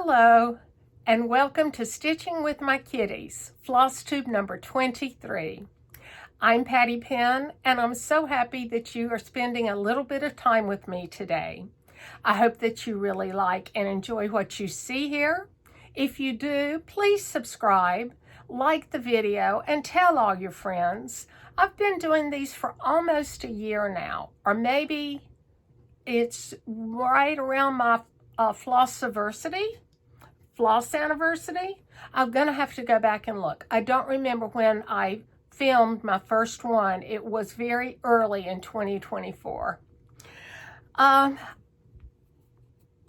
Hello, and welcome to Stitching with My Kitties, floss tube number 23. I'm Patty Penn, and I'm so happy that you are spending a little bit of time with me today. I hope that you really like and enjoy what you see here. If you do, please subscribe, like the video, and tell all your friends. I've been doing these for almost a year now, or maybe it's right around my floss anniversary. I'm gonna have to go back and look. I don't remember when I filmed my first one. It was very early in 2024. I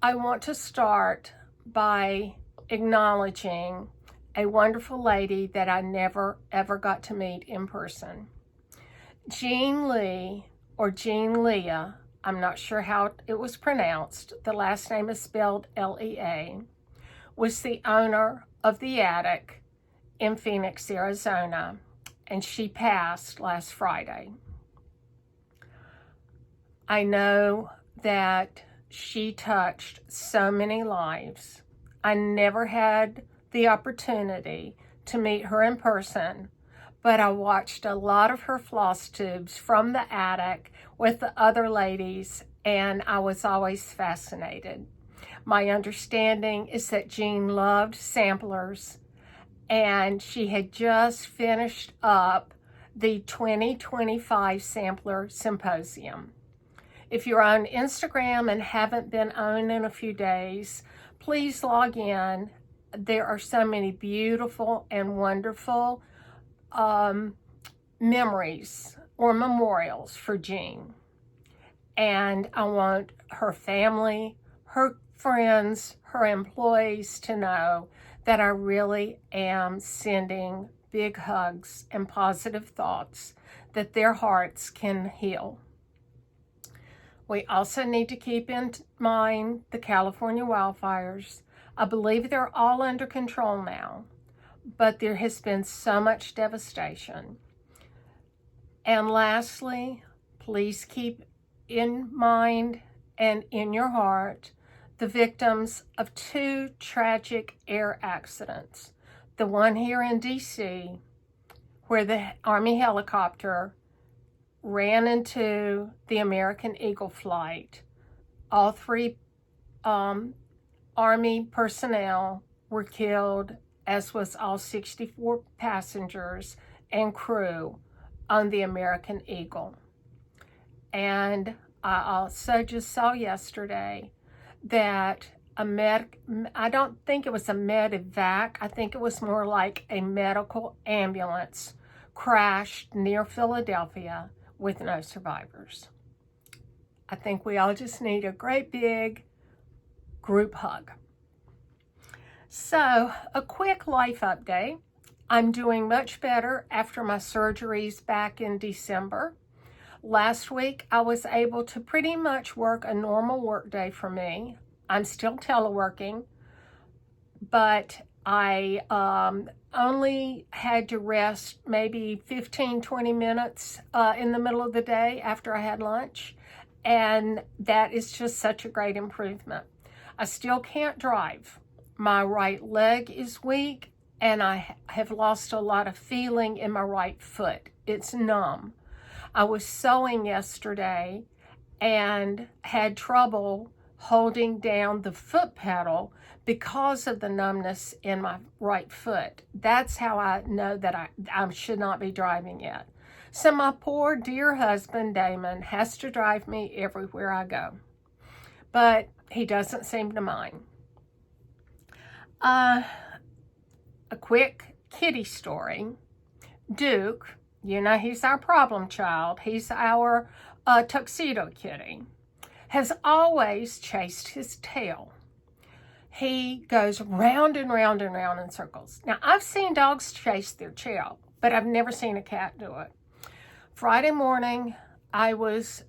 want to start by acknowledging a wonderful lady that I never ever got to meet in person. Jean Lee, or Jean Leah, I'm not sure how it was pronounced, the last name is spelled L-E-A, was the owner of the attic in Phoenix, Arizona, and she passed last Friday. I know that she touched so many lives. I never had the opportunity to meet her in person, but I watched a lot of her floss tubes from the attic with the other ladies, and I was always fascinated. My understanding is that Jean loved samplers, and she had just finished up the 2025 Sampler Symposium. If you're on Instagram and haven't been on in a few days, please log in. There are so many beautiful and wonderful memories or memorials for Jean. And I want her family, her friends, her employees to know that I really am sending big hugs and positive thoughts that their hearts can heal. We also need to keep in mind the California wildfires. I believe they're all under control now, but there has been so much devastation. And lastly, please keep in mind and in your heart the victims of two tragic air accidents. The one here in DC, where the Army helicopter ran into the American Eagle flight. All three Army personnel were killed, as was all 64 passengers and crew on the American Eagle. And I also just saw yesterday that I don't think it was a medevac, I think it was more like a medical ambulance crashed near Philadelphia with no survivors. I think we all just need a great big group hug. So, a quick life update. I'm doing much better after my surgeries back in December. Last week, I was able to pretty much work a normal work day for me. I'm still teleworking, but I only had to rest maybe 15-20 minutes in the middle of the day after I had lunch, and that is just such a great improvement. I still can't drive. My right leg is weak, and I have lost a lot of feeling in my right foot. It's numb. I was sewing yesterday and had trouble holding down the foot pedal because of the numbness in my right foot. That's how I know that I should not be driving yet. So my poor dear husband, Damon, has to drive me everywhere I go. But he doesn't seem to mind. A quick kitty story. Duke, you know, he's our problem child. He's our tuxedo kitty. Has always chased his tail. He goes round and round and round in circles. Now, I've seen dogs chase their tail, but I've never seen a cat do it. Friday morning, I was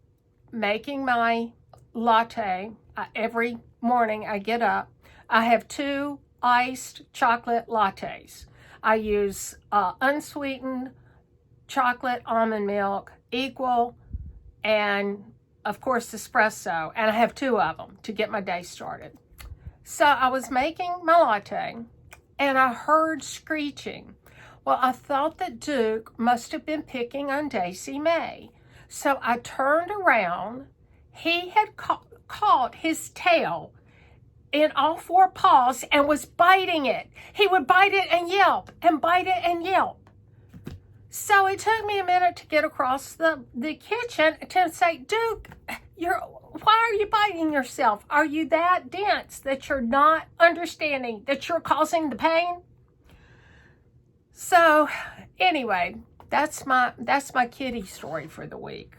making my latte. Every morning I get up. I have 2 iced chocolate lattes. I use unsweetened chocolate almond milk, equal, and of course espresso, and I have 2 of them to get my day started. So I was making my latte and I heard screeching. Well, I thought that Duke must have been picking on Daisy May. So I turned around. He had caught his tail in all four paws and was biting it. He would bite it and yelp and bite it and yelp. So it took me a minute to get across the kitchen to say, Duke, why are you biting yourself? Are you that dense that you're not understanding that you're causing the pain? So anyway, that's my kitty story for the week.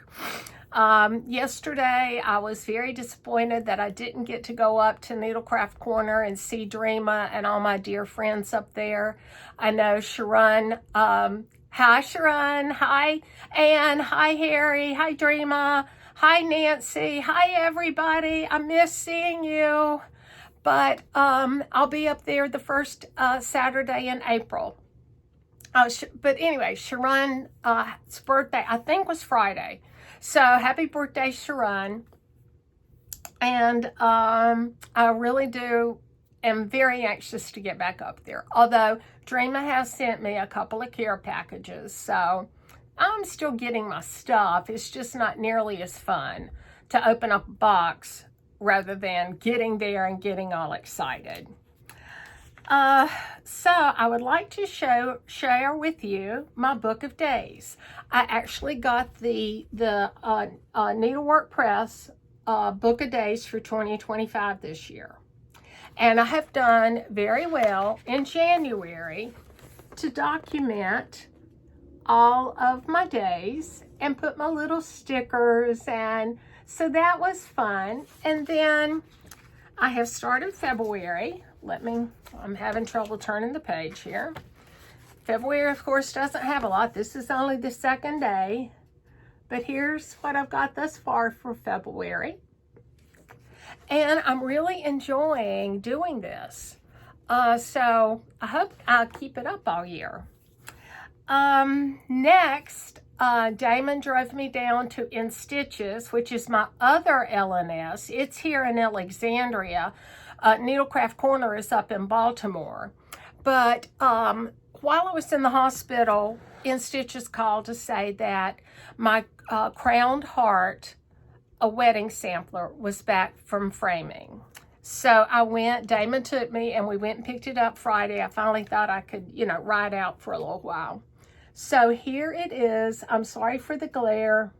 Yesterday, I was very disappointed that I didn't get to go up to Needlecraft Corner and see Dreama and all my dear friends up there. I know Sharon, hi Sharon, hi Anne, hi Harry, hi Dreama, hi Nancy, hi everybody. I miss seeing you. But I'll be up there the first Saturday in April. But anyway, Sharon's birthday, I think, was Friday. So happy birthday, Sharon. And I really am very anxious to get back up there. Although Dreama has sent me a couple of care packages. So I'm still getting my stuff. It's just not nearly as fun to open up a box rather than getting there and getting all excited. So I would like to share with you my book of days. I actually got the Needlework Press book of days for 2025 this year. And I have done very well in January to document all of my days and put my little stickers, and so that was fun. And then I have started February. I'm having trouble turning the page here. February, of course, doesn't have a lot. This is only the second day. But here's what I've got thus far for February. And I'm really enjoying doing this. So I hope I'll keep it up all year. Next, Damon drove me down to In Stitches, which is my other LNS. It's here in Alexandria. Needlecraft Corner is up in Baltimore. But while I was in the hospital, In Stitches called to say that my crowned heart, a wedding sampler, was back from framing. So I went, Damon took me, and we went and picked it up Friday. I finally thought I could, ride out for a little while. So here it is. I'm sorry for the glare,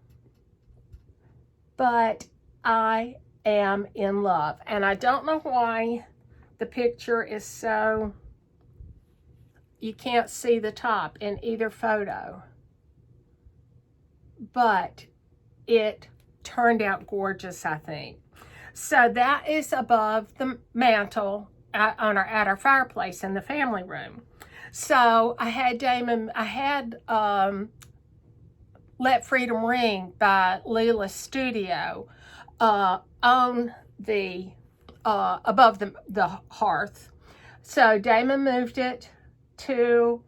but I am in love. And I don't know why the picture is so, you can't see the top in either photo, but it turned out gorgeous, I think. So that is above the mantle at our fireplace in the family room. So I had Let Freedom Ring by Leela's Studio on the above the hearth. So Damon moved it to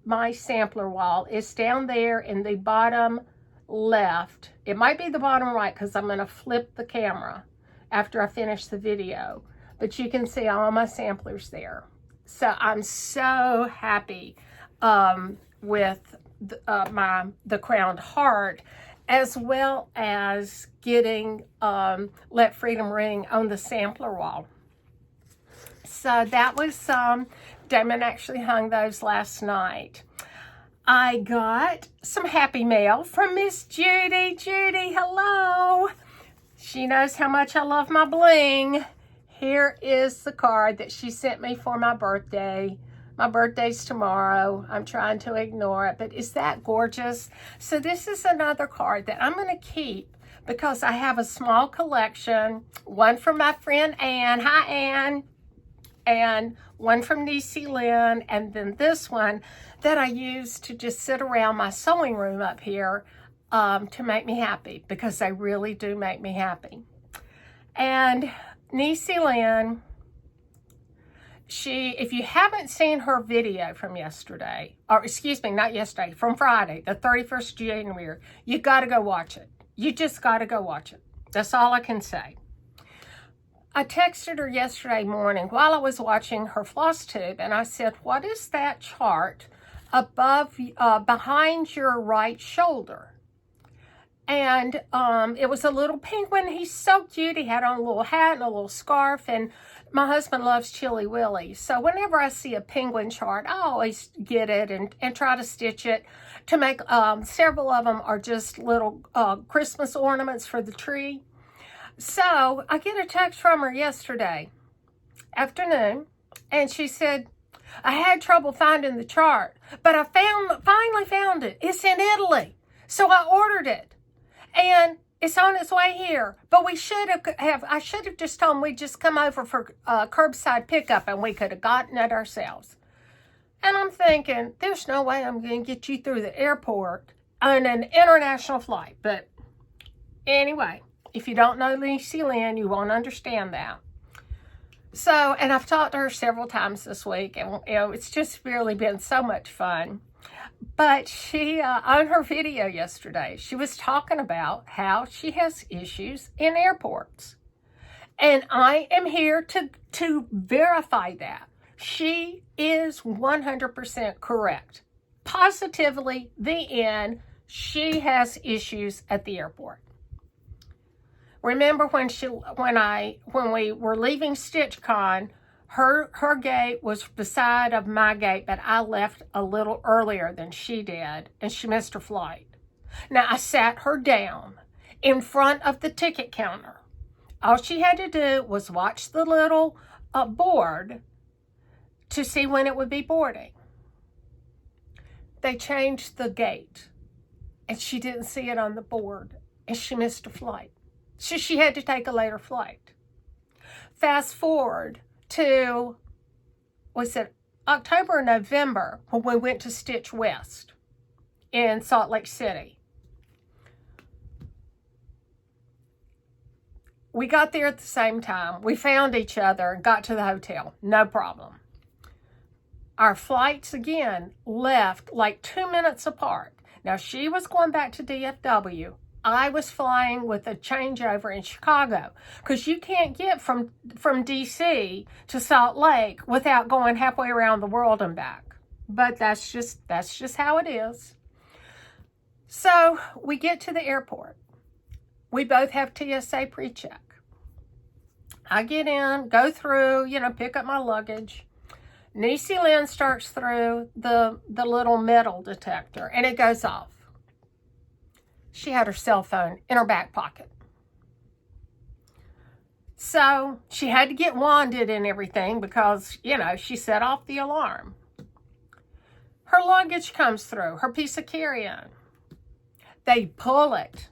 my sampler wall. It's down there in the bottom left. It might be the bottom right because I'm going to flip the camera after I finish the video. But you can see all my samplers there. So I'm so happy with the crowned heart, as well as getting Let Freedom Ring on the sampler wall. So that was, Damon actually hung those last night. I got some happy mail from Miss Judy. Judy, hello. She knows how much I love my bling. Here is the card that she sent me for my birthday. My birthday's tomorrow. I'm trying to ignore it, but is that gorgeous? So this is another card that I'm going to keep because I have a small collection. One from my friend Anne. Hi, Anne. And one from Niecy Lynn. And then this one that I use to just sit around my sewing room up here to make me happy, because they really do make me happy. And Niecy Lynn, if you haven't seen her video from yesterday, or excuse me, not yesterday, from Friday, the 31st of January, you got to go watch it. You just got to go watch it. That's all I can say. I texted her yesterday morning while I was watching her floss tube, and I said, what is that chart above, behind your right shoulder? And it was a little penguin. He's so cute. He had on a little hat and a little scarf, and my husband loves Chili Willy. So whenever I see a penguin chart, I always get it and try to stitch it to make, several of them are just little Christmas ornaments for the tree. So I get a text from her yesterday afternoon, and she said, I had trouble finding the chart, but I finally found it. It's in Italy. So I ordered it. And it's on its way here. But I should have just told them we'd just come over for curbside pickup, and we could have gotten it ourselves. And I'm thinking, there's no way I'm going to get you through the airport on an international flight. But anyway, if you don't know New Zealand, you won't understand that. So, and I've talked to her several times this week, and it's just really been so much fun. But she, on her video yesterday, she was talking about how she has issues in airports. And I am here to verify that. She is 100% correct. Positively, the end, she has issues at the airport. Remember when we were leaving StitchCon, her gate was beside of my gate, but I left a little earlier than she did, and she missed her flight. Now, I sat her down in front of the ticket counter. All she had to do was watch the little board to see when it would be boarding. They changed the gate, and she didn't see it on the board, and she missed a flight. So she had to take a later flight. Fast forward to, was it October or November, when we went to Stitch West in Salt Lake City. We got there at the same time. We found each other and got to the hotel. No problem. Our flights, again, left like 2 minutes apart. Now, she was going back to DFW. I was flying with a changeover in Chicago, because you can't get from DC to Salt Lake without going halfway around the world and back. But that's just how it is. So we get to the airport. We both have TSA pre-check. I get in, go through, pick up my luggage. Niecy Lynn starts through the little metal detector, and it goes off. She had her cell phone in her back pocket. So she had to get wanded and everything because, she set off the alarm. Her luggage comes through, her piece of carry-on. They pull it.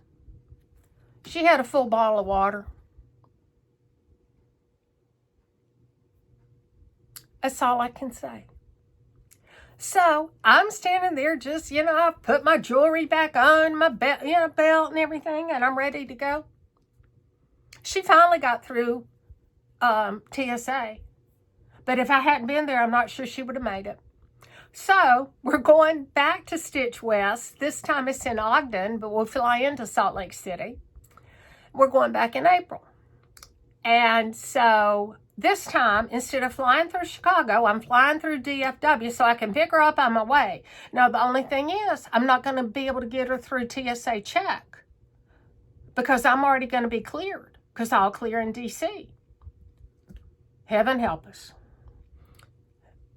She had a full bottle of water. That's all I can say. So I'm standing there just, I put my jewelry back on, my belt and everything, and I'm ready to go. She finally got through TSA. But if I hadn't been there, I'm not sure she would have made it. So we're going back to Stitch West. This time it's in Ogden, but we'll fly into Salt Lake City. We're going back in April. And so this time, instead of flying through Chicago, I'm flying through DFW so I can pick her up on my way. Now, the only thing is, I'm not going to be able to get her through TSA check because I'm already going to be cleared because I'll clear in DC. Heaven help us.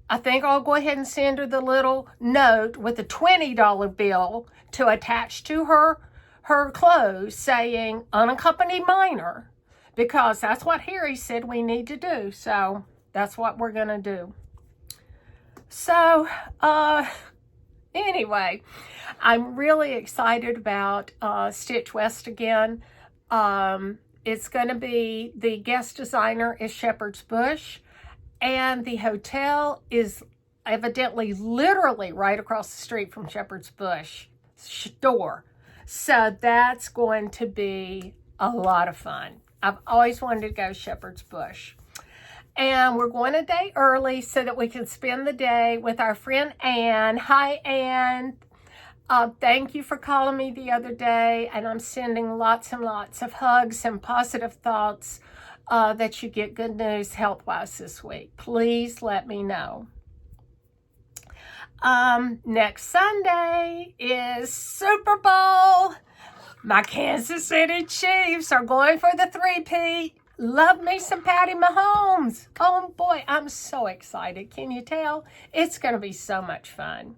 I think I'll go ahead and send her the little note with a $20 bill to attach to her clothes saying unaccompanied minor, because that's what Harry said we need to do. So that's what we're going to do. So anyway, I'm really excited about Stitch West again. It's going to be, the guest designer is Shepherd's Bush, and the hotel is evidently literally right across the street from Shepherd's Bush store. So that's going to be a lot of fun. I've always wanted to go Shepherd's Bush. And we're going a day early so that we can spend the day with our friend Ann. Hi, Ann. Thank you for calling me the other day. And I'm sending lots and lots of hugs and positive thoughts that you get good news health-wise this week. Please let me know. Next Sunday is Super Bowl. My Kansas City Chiefs are going for the three-peat. Love me some Patty Mahomes. Oh boy, I'm so excited. Can you tell? It's going to be so much fun.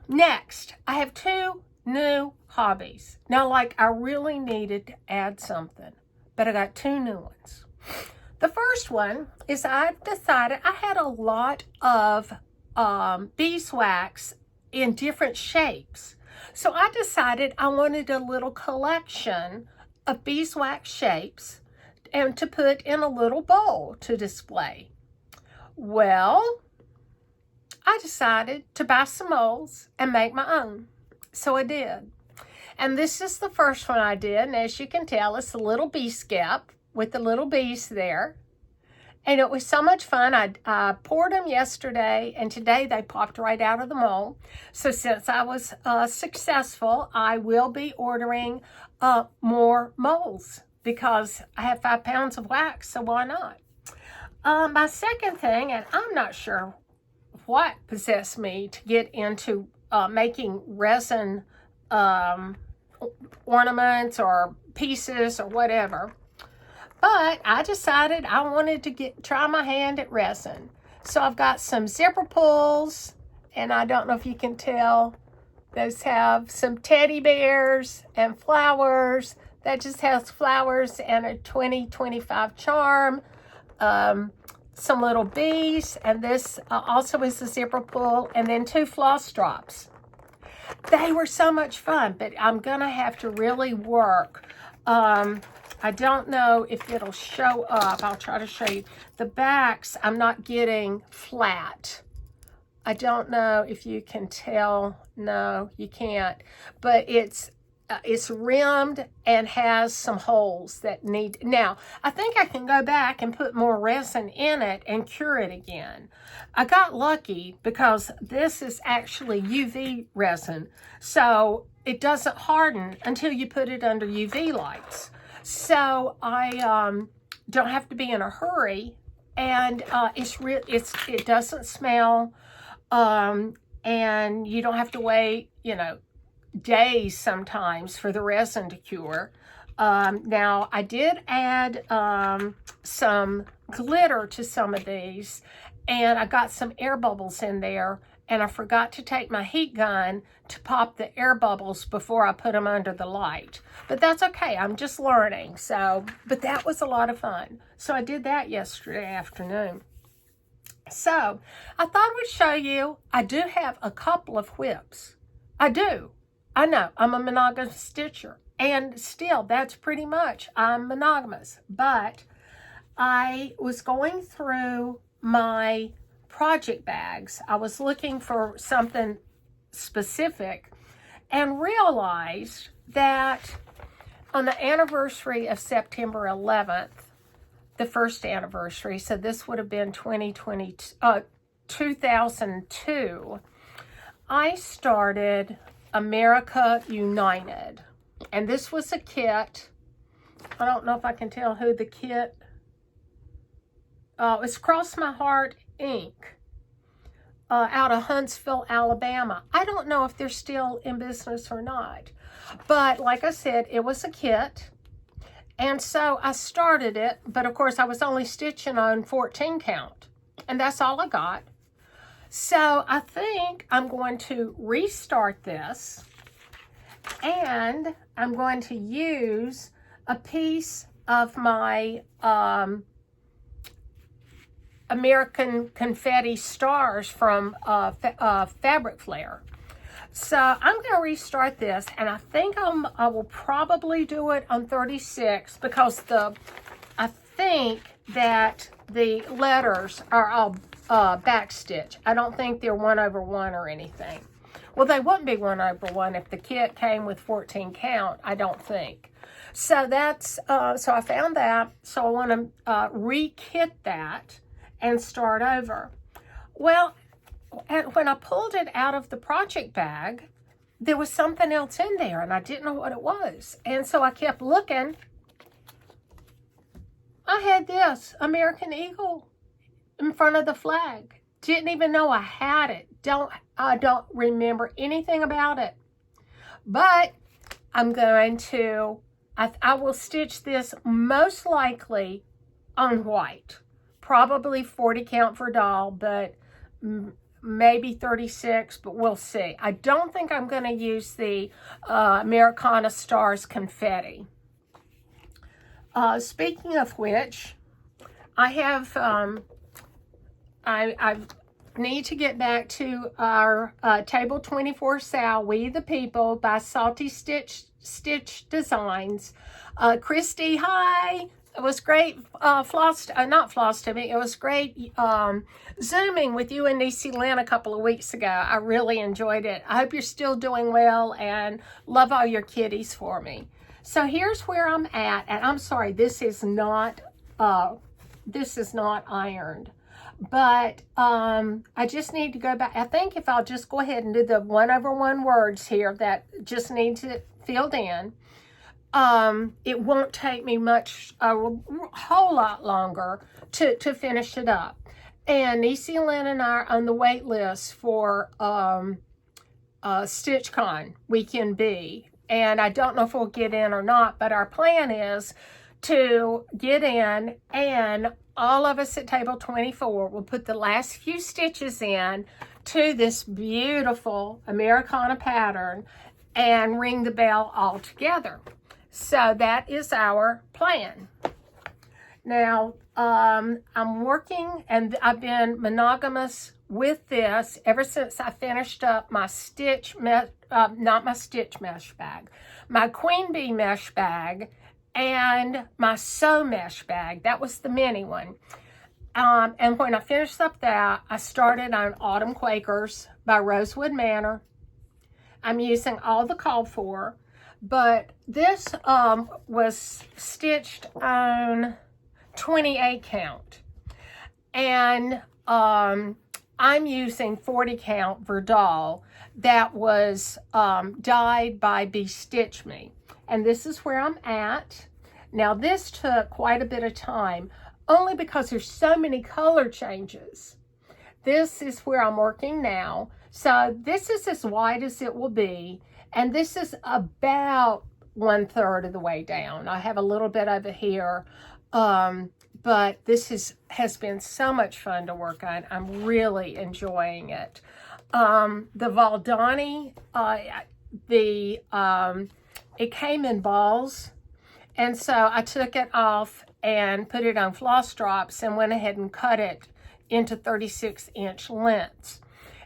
Next, I have 2 new hobbies. Now, like, I really needed to add something, but I got 2 new ones. The first one is I've decided I had a lot of beeswax in different shapes. So I decided I wanted a little collection of beeswax shapes and to put in a little bowl to display. Well, I decided to buy some molds and make my own. So I did. And this is the first one I did. And as you can tell, it's a little bee skep with the little bees there. And it was so much fun. I poured them yesterday, and today they popped right out of the mold. So since I was successful, I will be ordering more molds because I have 5 pounds of wax, so why not? My second thing, and I'm not sure what possessed me to get into making resin ornaments or pieces or whatever. But I decided I wanted to try my hand at resin. So I've got some zipper pulls, and I don't know if you can tell, those have some teddy bears and flowers. That just has flowers and a 20-25 charm. Some little bees, and this also is a zipper pull, and then 2 floss drops. They were so much fun, but I'm gonna have to really work. I don't know if it'll show up. I'll try to show you. The backs, I'm not getting flat. I don't know if you can tell. No, you can't. But it's rimmed and has some holes that need. Now, I think I can go back and put more resin in it and cure it again. I got lucky because this is actually UV resin. So it doesn't harden until you put it under UV lights. So I don't have to be in a hurry, and it doesn't smell, and you don't have to wait, days sometimes for the resin to cure. Now I did add some glitter to some of these, and I got some air bubbles in there, and I forgot to take my heat gun to pop the air bubbles before I put them under the light. But that's okay, I'm just learning. But that was a lot of fun. So I did that yesterday afternoon. So I thought I would show you, I do have a couple of whips. I do. I know, I'm a monogamous stitcher. And still, that's pretty much, I'm monogamous. But I was going through my project bags. I was looking for something specific and realized that on the anniversary of September 11th, the first anniversary, so this would have been 2002, I started America United. And this was a kit. I don't know if I can tell who the kit. It's Cross My Heart Inc. Out of Huntsville, Alabama. I don't know if they're still in business or not. But like I said, it was a kit. And so I started it. But of course, I was only stitching on 14 count. And that's all I got. So I think I'm going to restart this. And I'm going to use a piece of my American Confetti Stars from Fabric Flair. So I'm going to restart this, and I think I will probably do it on 36 because I think that the letters are all backstitch. I don't think they're 1/1 or anything. Well, they wouldn't be 1/1 if the kit came with 14 count, I don't think. So that's, so I found that. So I want to re-kit that and start over. Well, when I pulled it out of the project bag, there was something else in there, and I didn't know what it was. And so I kept looking, I had this American Eagle in front of the flag. Didn't even know I had it. I don't remember anything about it. But I'm going to, I will stitch this most likely on white. Probably 40 count for doll, but maybe 36, but we'll see. I don't think I'm going to use the Americana Stars confetti. Speaking of which, I have, I need to get back to our Table 24 Sal, We the People by Salty Stitch Designs. Christy, hi! It was great not floss to me. It was great Zooming with you and Niecy Lynn a couple of weeks ago. I really enjoyed it. I hope you're still doing well and love all your kitties for me. So here's where I'm at, and I'm sorry, this is not ironed. But I just need to go back. I think if I'll just go ahead and do the 1/1 words here that just need to filled in, it won't take me much, a whole lot longer to finish it up. And Niecy Lynn and I are on the wait list for StitchCon Weekend B. And I don't know if we'll get in or not, but our plan is to get in, and all of us at Table 24 will put the last few stitches in to this beautiful Americana pattern and ring the bell all together. So that is our plan. Now, I'm working, and I've been monogamous with this ever since I finished up my not my stitch mesh bag, my Queen Bee mesh bag, and my sew mesh bag. That was the mini one. And when I finished up that, I started on Autumn Quakers by Rosewood Manor. I'm using all the called for, but this was stitched on 28 count. And I'm using 40 count Verdal that was dyed by Bestitch Me. And this is where I'm at. Now this took quite a bit of time, only because there's so many color changes. This is where I'm working now. So this is as wide as it will be. And this is about 1/3 of the way down. I have a little bit of it here. But this has been so much fun to work on. I'm really enjoying it. The Valdani, it came in balls. And so I took it off and put it on floss drops and went ahead and cut it into 36-inch lengths.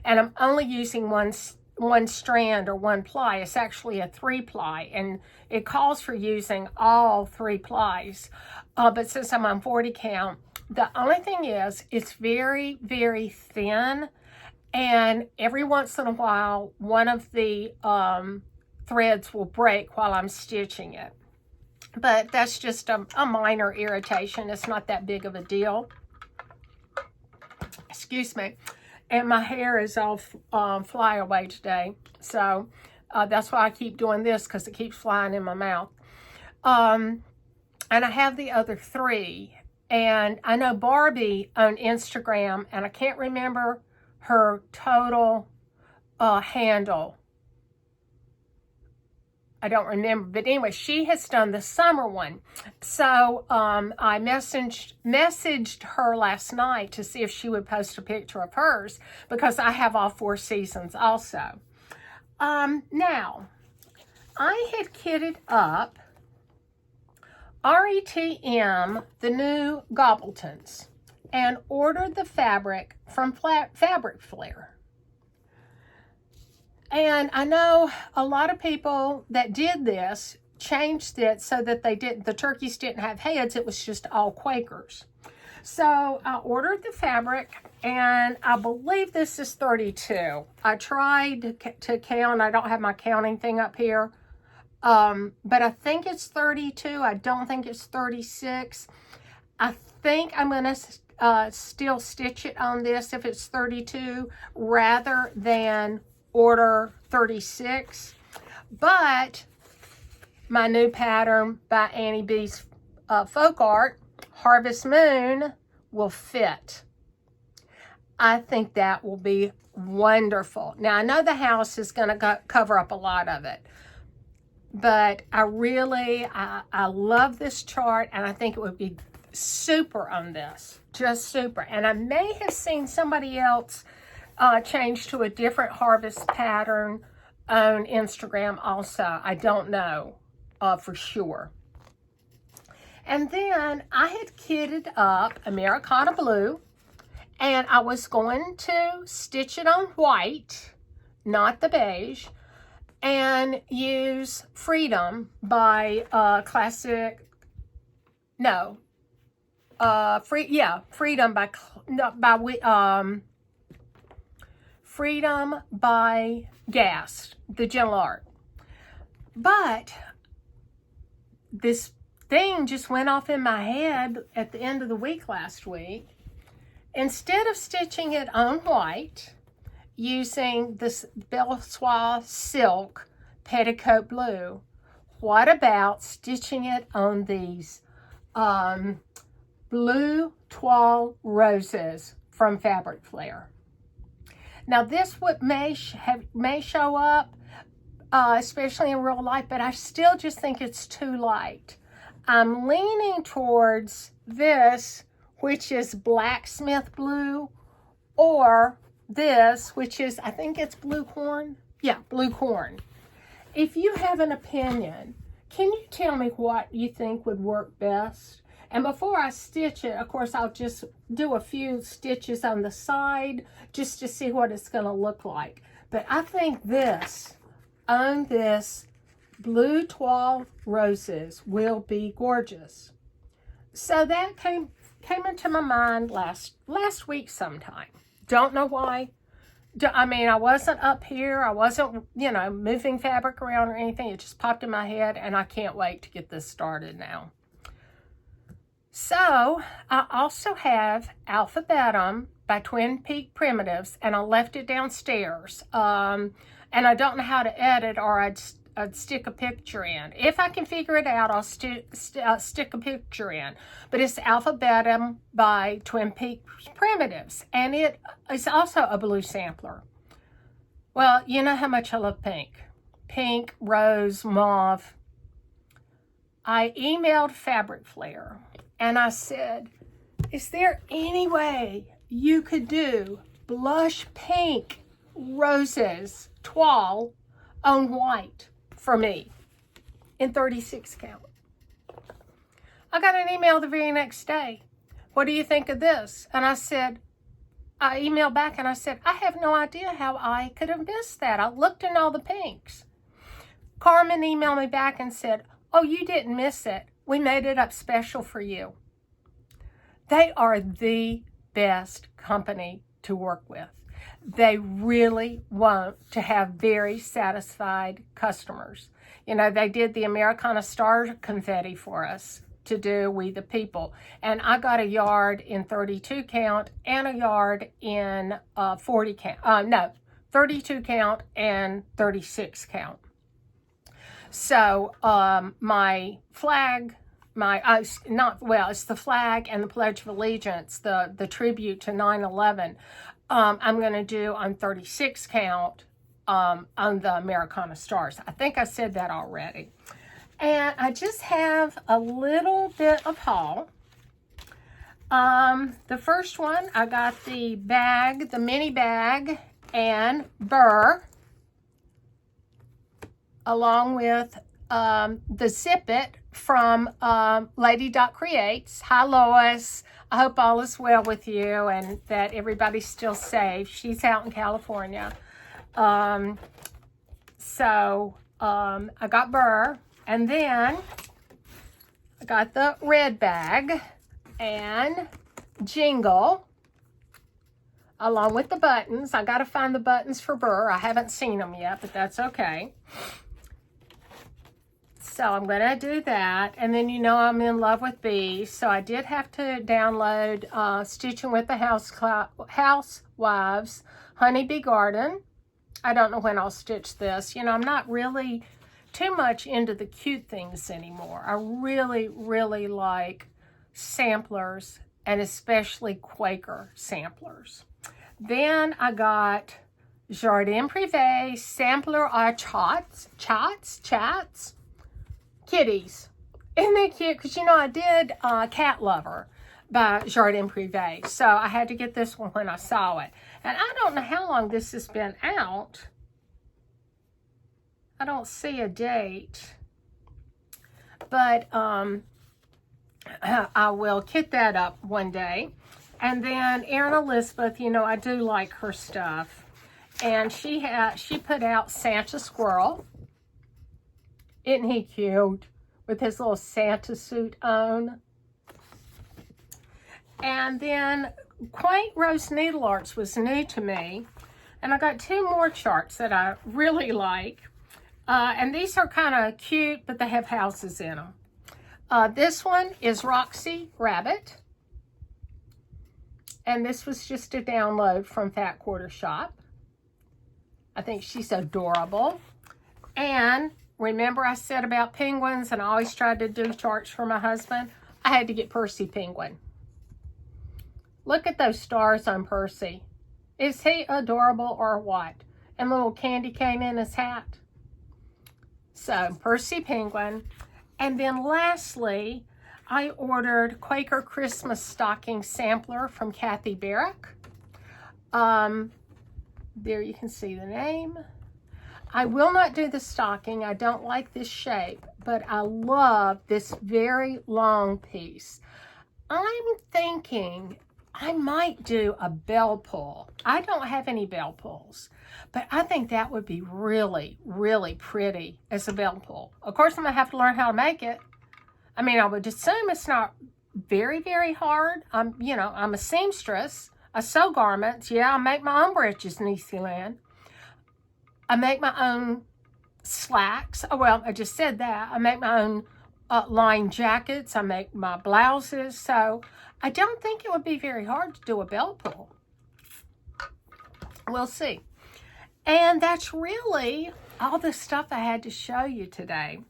And I'm only using one strand or one ply. It's actually a 3-ply, and it calls for using all 3 plies. But since I'm on 40 count, the only thing is it's very, very thin, and every once in a while, one of the threads will break while I'm stitching it. But that's just a minor irritation. It's not that big of a deal. Excuse me. And my hair is all fly away today. So that's why I keep doing this, because it keeps flying in my mouth. And I have the other 3. And I know Barbie on Instagram, and I can't remember her total handle. I don't remember, but anyway, she has done the summer one. So I messaged her last night to see if she would post a picture of hers, because I have all 4 seasons also. Now, I had kitted up RETM, the new Gobbletons, and ordered the fabric from Fabric Flair. And I know a lot of people that did this changed it so that the turkeys didn't have heads. It was just all Quakers. So I ordered the fabric, and I believe this is 32. I tried to count. I don't have my counting thing up here. But I think it's 32. I don't think it's 36. I think I'm going to still stitch it on this if it's 32 rather than order 36. But my new pattern by Annie B's Folk Art, Harvest Moon will fit. I think that will be wonderful. Now, I know the house is going to cover up a lot of it, but I love this chart, and I think it would be super on this, just super. And I may have seen somebody else change to a different harvest pattern on Instagram also. I don't know for sure. And then I had kitted up Americana Blue, and I was going to stitch it on white, not the beige, and use Freedom by Freedom by Gast, the Gentle Art. But this thing just went off in my head at the end of the week last week. Instead of stitching it on white, using this Belsois Silk Petticoat Blue, what about stitching it on these blue toile roses from Fabric Flair? Now this may show up, especially in real life, but I still just think it's too light. I'm leaning towards this, which is Blacksmith Blue, or this, which is, I think it's Blue Corn. Yeah, Blue Corn. If you have an opinion, can you tell me what you think would work best? And before I stitch it, of course, I'll just do a few stitches on the side just to see what it's going to look like. But I think this, on this blue toile roses, will be gorgeous. So that came into my mind last week sometime. Don't know why. I mean, I wasn't up here. I wasn't, moving fabric around or anything. It just popped in my head, and I can't wait to get this started now. So, I also have Alphabetum by Twin Peak Primitives, and I left it downstairs. And I don't know how to edit, or I'd stick a picture in. If I can figure it out, I'll stick a picture in. But it's Alphabetum by Twin Peak Primitives, and it is also a blue sampler. Well, you know how much I love pink. Pink, rose, mauve. I emailed Fabric Flair, and I said, is there any way you could do blush pink roses toile on white for me in 36 count? I got an email the very next day. What do you think of this? And I emailed back and I said, I have no idea how I could have missed that. I looked in all the pinks. Carmen emailed me back and said, oh, you didn't miss it. We made it up special for you. They are the best company to work with. They really want to have very satisfied customers. They did the Americana Star confetti for us to do We the People. And I got a yard in 32 count and a yard in 40 count. 32 count and 36 count. So my flag, it's the flag and the Pledge of Allegiance, the tribute to 9/11. I'm going to do on 36 count on the Americana Stars. I think I said that already. And I just have a little bit of haul. The first one, I got the bag, the mini bag, and burr, along with the Zip It from Lady Dot Creates. Hi, Lois. I hope all is well with you and that everybody's still safe. She's out in California. I got burr, and then I got the red bag and jingle, along with the buttons. I got to find the buttons for burr. I haven't seen them yet, but that's okay. So I'm going to do that. And then I'm in love with bees. So I did have to download Stitching with the Housewives Honeybee Garden. I don't know when I'll stitch this. I'm not really too much into the cute things anymore. I really, really like samplers, and especially Quaker samplers. Then I got Jardin Privé Sampler à chats, kitties. Isn't that cute? Because, you know, I did Cat Lover by Jardin Privé. So I had to get this one when I saw it. And I don't know how long this has been out. I don't see a date. But I will kit that up one day. And then Erin Elizabeth, you know, I do like her stuff. And she put out Santa Squirrel. Isn't he cute? With his little Santa suit on. And then Quaint Rose Needle Arts was new to me. And I got 2 more charts that I really like. And these are kind of cute, but they have houses in them. This one is Roxy Rabbit. And this was just a download from Fat Quarter Shop. I think she's adorable. And remember I said about penguins, and I always tried to do charts for my husband? I had to get Percy Penguin. Look at those stars on Percy. Is he adorable or what? And little candy cane in his hat. So, Percy Penguin. And then lastly, I ordered Quaker Christmas Stocking Sampler from Kathy Barrick. There you can see the name. I will not do the stocking. I don't like this shape, but I love this very long piece. I'm thinking I might do a bell pull. I don't have any bell pulls, but I think that would be really, really pretty as a bell pull. Of course, I'm going to have to learn how to make it. I mean, I would assume it's not very, very hard. You know, I'm a seamstress. I sew garments. Yeah, I make my own breeches, Niecyland. I make my own slacks. Oh, well, I just said that. I make my own lined jackets. I make my blouses. So I don't think it would be very hard to do a bell pull. We'll see. And that's really all the stuff I had to show you today.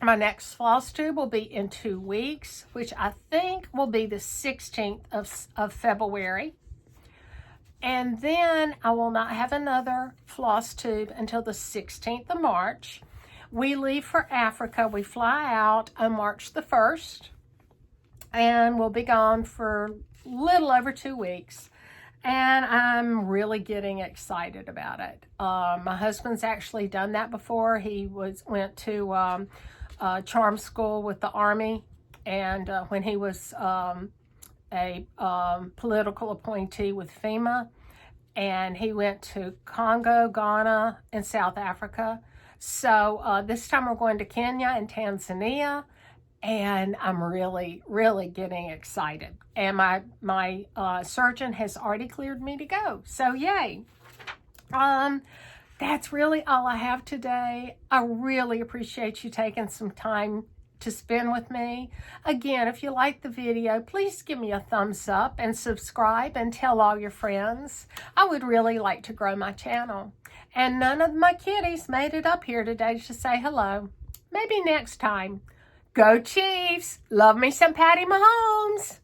My next floss tube will be in 2 weeks, which I think will be the 16th of February. And then I will not have another floss tube until the 16th of March. We leave for Africa. We fly out on March the 1st. And we'll be gone for a little over 2 weeks. And I'm really getting excited about it. My husband's actually done that before. He went to charm school with the Army. And when he was a political appointee with FEMA, and he went to Congo, Ghana, and South Africa. So this time we're going to Kenya and Tanzania, and I'm really, really getting excited. And my surgeon has already cleared me to go, so yay. That's really all I have today. I really appreciate you taking some time to spend with me. Again, if you like the video, please give me a thumbs up and subscribe and tell all your friends. I would really like to grow my channel. And none of my kitties made it up here today to say hello. Maybe next time. Go Chiefs! Love me some Patty Mahomes!